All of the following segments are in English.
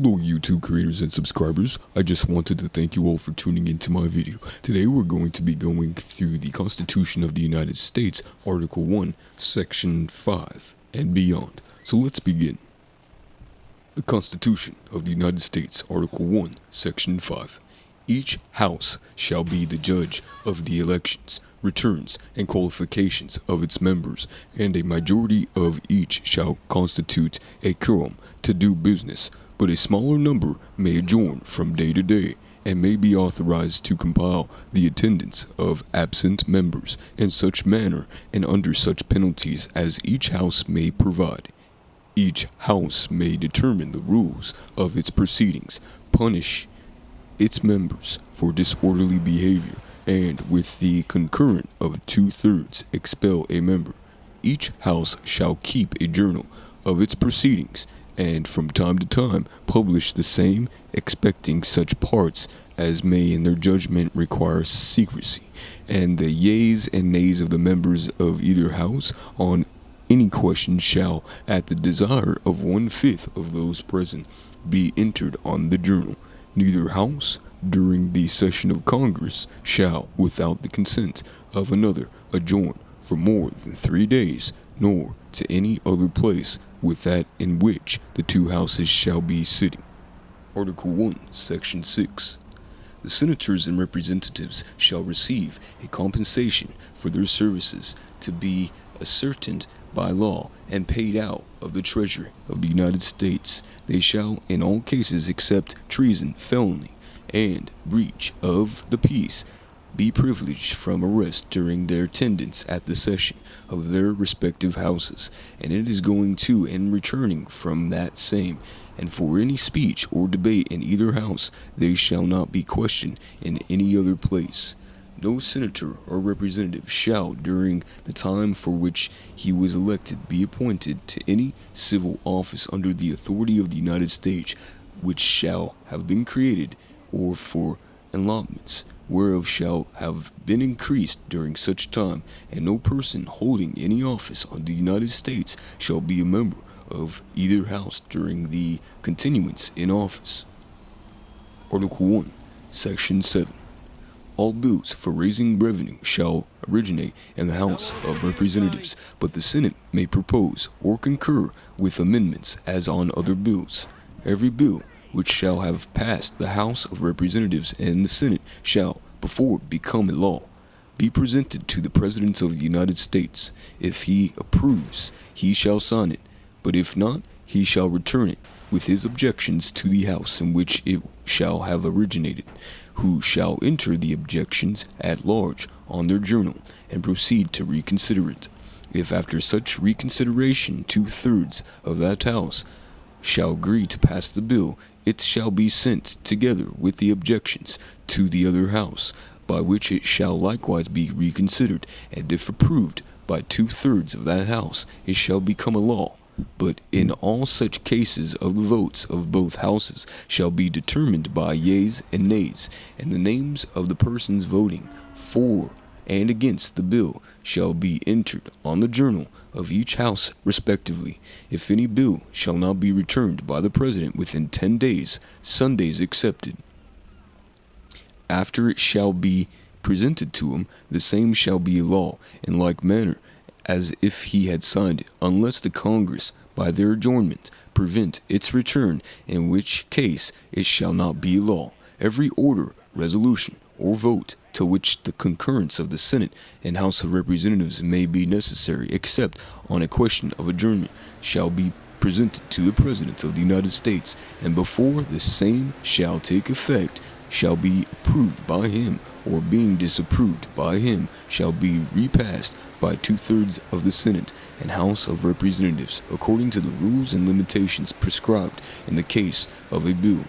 Hello YouTube creators and subscribers, I just wanted to thank you all for tuning into my video. Today we're going to be going through the Constitution of the United States, Article 1, Section 5, and beyond. So let's begin. The Constitution of the United States, Article 1, Section 5. Each House shall be the judge of the elections, returns, and qualifications of its members, and a majority of each shall constitute a quorum to do business, but a smaller number may adjourn from day to day, and may be authorized to compel the attendance of absent members in such manner and under such penalties as each house may provide. Each house may determine the rules of its proceedings, punish its members for disorderly behavior, and with the concurrence of 2/3 expel a member. Each house shall keep a journal of its proceedings, and from time to time publish the same, expecting such parts as may in their judgment require secrecy, and the yeas and nays of the members of either house on any question shall, at the desire of 1/5 of those present, be entered on the journal. Neither house, during the session of Congress, shall, without the consent of another, adjourn for more than 3 days, nor to any other place with that in which the two houses shall be sitting. Article 1, Section 6. The senators and representatives shall receive a compensation for their services to be ascertained by law and paid out of the Treasury of the United States. They shall, in all cases except treason, felony, and breach of the peace, be privileged from arrest during their attendance at the session of their respective houses, and it is going to and returning from that same, and for any speech or debate in either house they shall not be questioned in any other place. No senator or representative shall, during the time for which he was elected, be appointed to any civil office under the authority of the United States, which shall have been created, or for allotments whereof shall have been increased during such time, and no person holding any office on the United States shall be a member of either house during the continuance in office. Article 1, Section 7. All bills for raising revenue shall originate in the House of Representatives, but the Senate may propose or concur with amendments as on other bills. Every bill which shall have passed the House of Representatives and the Senate shall, before it become a law, be presented to the President of the United States. If he approves, he shall sign it, but if not, he shall return it with his objections to the House in which it shall have originated, who shall enter the objections at large on their journal and proceed to reconsider it. If after such reconsideration 2/3 of that House shall agree to pass the bill, it shall be sent together with the objections to the other house, by which it shall likewise be reconsidered, and if approved by 2/3 of that house, it shall become a law. But in all such cases of the votes of both houses shall be determined by yeas and nays, and the names of the persons voting for and against the bill shall be entered on the journal of each house respectively. If any bill shall not be returned by the President within 10 days, Sundays excepted, after it shall be presented to him, the same shall be a law in like manner as if he had signed it, unless the Congress, by their adjournment, prevent its return, in which case it shall not be a law. Every order, resolution, or vote to which the concurrence of the Senate and House of Representatives may be necessary, except on a question of adjournment, shall be presented to the President of the United States, and before the same shall take effect, shall be approved by him, or being disapproved by him, shall be repassed by 2/3 of the Senate and House of Representatives, according to the rules and limitations prescribed in the case of a bill.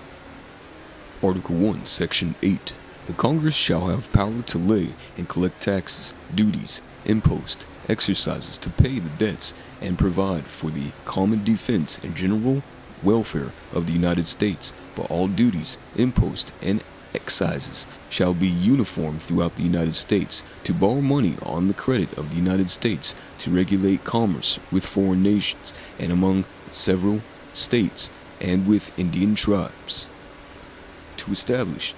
Article 1, Section 8. The Congress shall have power to lay and collect taxes, duties, imposts, exercises, to pay the debts, and provide for the common defense and general welfare of the United States, but all duties, imposts, and excises shall be uniform throughout the United States, to borrow money on the credit of the United States, to regulate commerce with foreign nations and among several states, and with Indian tribes, to establish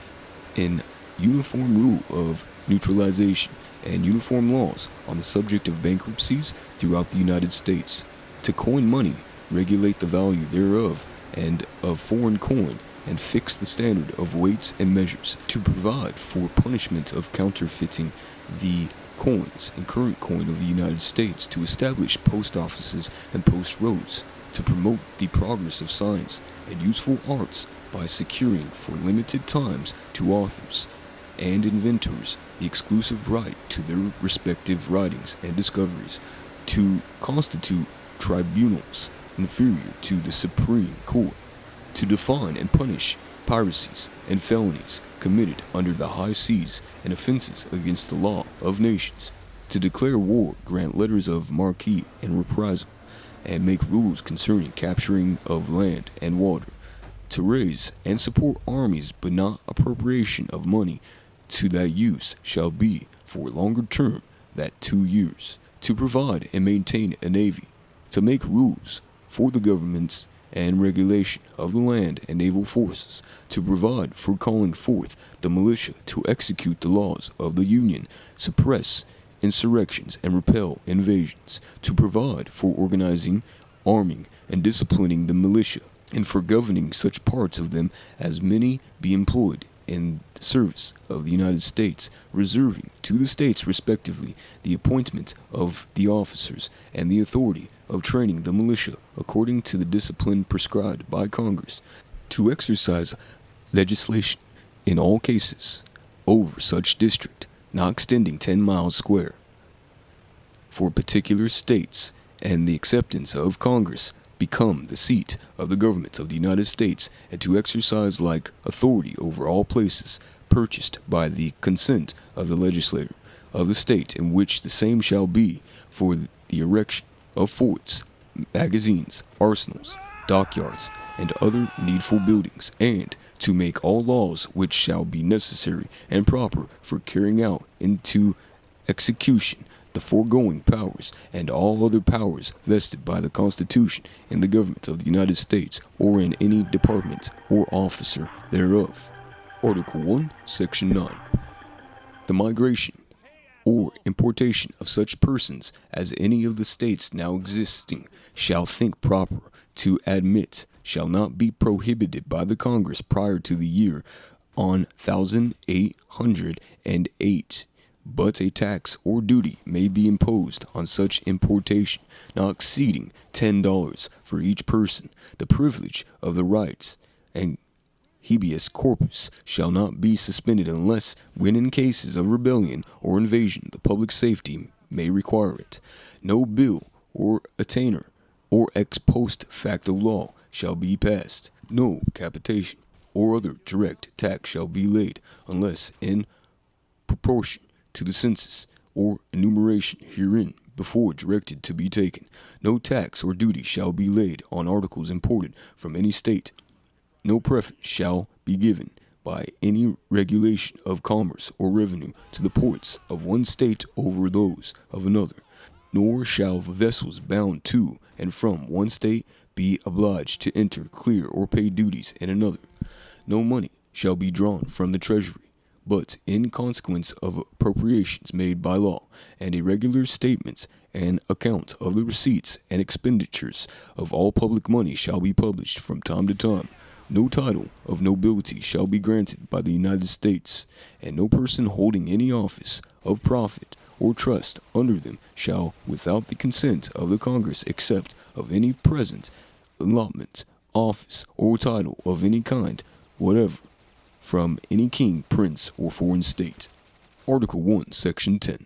an uniform rule of neutralization and uniform laws on the subject of bankruptcies throughout the United States, to coin money, regulate the value thereof and of foreign coin, and fix the standard of weights and measures, to provide for punishment of counterfeiting the coins and current coin of the United States, to establish post offices and post roads, to promote the progress of science and useful arts by securing for limited times to authors and inventors the exclusive right to their respective writings and discoveries, to constitute tribunals inferior to the Supreme Court, to define and punish piracies and felonies committed under the high seas and offenses against the law of nations, to declare war, grant letters of marque and reprisal, and make rules concerning capturing of land and water, to raise and support armies, but not appropriation of money to that use shall be for longer term than 2 years, to provide and maintain a navy, to make rules for the governments and regulation of the land and naval forces, to provide for calling forth the militia to execute the laws of the Union, suppress insurrections and repel invasions, to provide for organizing, arming, and disciplining the militia, and for governing such parts of them as many be employed in the service of the United States, reserving to the states respectively the appointment of the officers and the authority of training the militia according to the discipline prescribed by Congress, to exercise legislation in all cases over such district not extending 10 miles square for particular states, and the acceptance of Congress become the seat of the government of the United States, and to exercise like authority over all places purchased by the consent of the legislature of the state in which the same shall be, for the erection of forts, magazines, arsenals, dockyards, and other needful buildings, and to make all laws which shall be necessary and proper for carrying out into execution the foregoing powers, and all other powers vested by the Constitution in the government of the United States, or in any department or officer thereof. Article 1, Section 9. The migration or importation of such persons as any of the states now existing shall think proper to admit shall not be prohibited by the Congress prior to the year on 1808, but a tax or duty may be imposed on such importation not exceeding $10 for each person. The privilege of the rights and habeas corpus shall not be suspended unless when in cases of rebellion or invasion the public safety may require it. No bill or attainder or ex post facto law shall be passed. No capitation or other direct tax shall be laid unless in proportion to the census or enumeration herein before directed to be taken. No tax or duty shall be laid on articles imported from any state. No preference shall be given by any regulation of commerce or revenue to the ports of one state over those of another. Nor shall vessels bound to and from one state be obliged to enter, clear, or pay duties in another. No money shall be drawn from the treasury, but in consequence of appropriations made by law, and irregular statements and account of the receipts and expenditures of all public money shall be published from time to time. No title of nobility shall be granted by the United States, and no person holding any office of profit or trust under them shall, without the consent of the Congress, accept of any present allotment, office, or title of any kind whatever from any king, prince, or foreign state. Article 1, Section 10.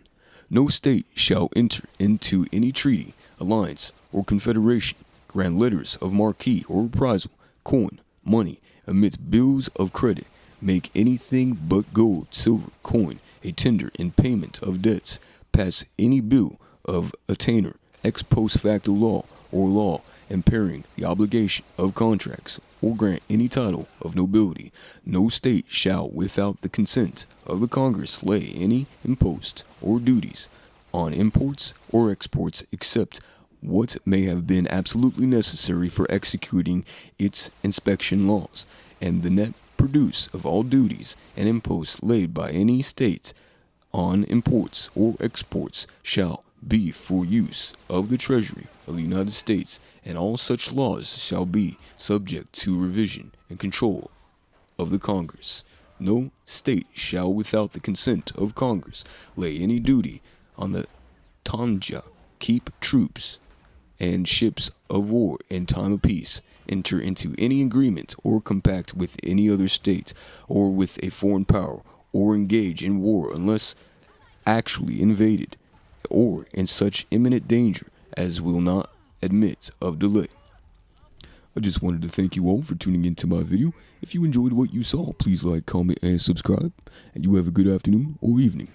No state shall enter into any treaty, alliance, or confederation, grant letters of marque or reprisal, coin, money, emit bills of credit, make anything but gold, silver, coin, a tender in payment of debts, pass any bill of attainder, ex post facto law, or law impairing the obligation of contracts, or grant any title of nobility. No state shall, without the consent of the Congress, lay any impost or duties on imports or exports except what may have been absolutely necessary for executing its inspection laws, and the net produce of all duties and imposts laid by any state on imports or exports shall be for use of the Treasury of the United States, and all such laws shall be subject to revision and control of the Congress. No state shall, without the consent of Congress, lay any duty on the tanja, keep troops and ships of war in time of peace, enter into any agreement or compact with any other state, or with a foreign power, or engage in war unless actually invaded, or in such imminent danger as will not admit of delay. I just wanted to thank you all for tuning into my video. If you enjoyed what you saw, please like, comment, and subscribe, and you have a good afternoon or evening.